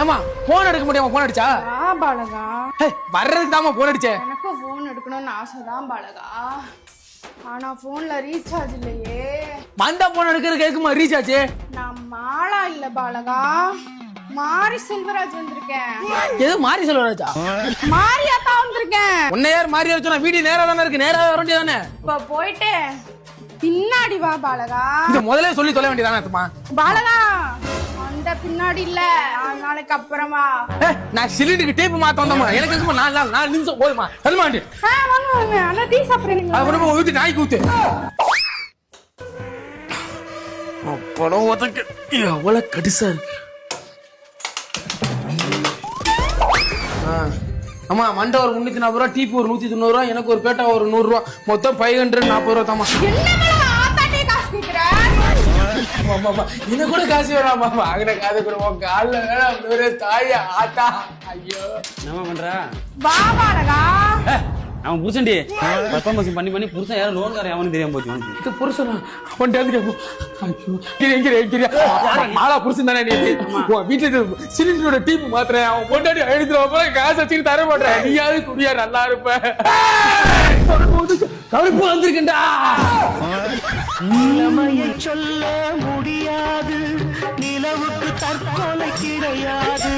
ஏமா போன் எடுக்க முடியாம போன் அடிச்சா பாலகா வர்றதுக்கு தாமா போன் அடிச்சேன். எனக்கும் போன் எடுக்கணும்னு ஆசைதான் பாலகா. ஆனா போன்ல ரீசார்ஜ் இல்லையே. மண்டா போன் எடுக்கிறதுக்கு எதுக்குமா ரீசார்ஜ்? நான் மாலா இல்ல பாலகா, மாரி செல்வராஜ் வந்திருக்கேன். எது மாரி செல்வராஜா? மாரியாத்தா வந்திருக்கேன். உன்னை யார் மாரி வச்சா? வீடியோ நேரா தானே இருக்கு, நேரா வர வேண்டியதானே. இப்ப போயிட்டு பின்னாடி வா பாலகா. இத முதல்ல சொல்லி தொலை வேண்டியதானே பாலகா. அந்த பின்னாடி இல்ல, 4 நாளைக்கு அப்புறமா. நான் சிலிண்டருக்கு டேப் மாத்த வந்தோமா, எனக்கு எதுக்குமா 4 நிமிஷம் போதுமா? சொல்லுமாண்டி வாங்க வாங்க, அண்ணா டீ சாப்பிடுறீங்களா? அப்புறமா ஊத்தி நாய்க்கு ஊத்து. படம் ஒதுக்கு எவ்வளவு கடிசா இருக்கு. ஆமா மண்டை ஒரு 340 ரூபா, டீப்பு ஒரு 190 ரூபா, எனக்கு ஒரு பேட்டா ஒரு 100 ரூபா, மொத்தம் 540 ரூபா தாமா. என்ன கூட காசு வேணாமா, வாங்கின காசு கூட கால வேணாம் தாயா ஆத்தா. ஐயோ என்ன பண்ற? வா பாலகா. அவன் புருஷன்டி பர்ஃபார்மன்ஸ் பண்ணி பண்ணி புருஷன் யாரும் லோன்காரன் அவனு தெரியாம போச்சு. இது புருஷனா? அவன் மாலா புருஷன் தானே நீ? வீட்டுல சிலிண்டரோட டீப் மாத்திரேன், அவன் பொண்டாடி 500 ரூபா காசு வச்சுட்டு தர மாட்டேன். நீயாவது குடியா நல்லா இருப்ப. கருப்பு வந்திருக்கா. நிலைமையை சொல்ல முடியாது, நிலவுக்கு தற்கொலை கிடையாது.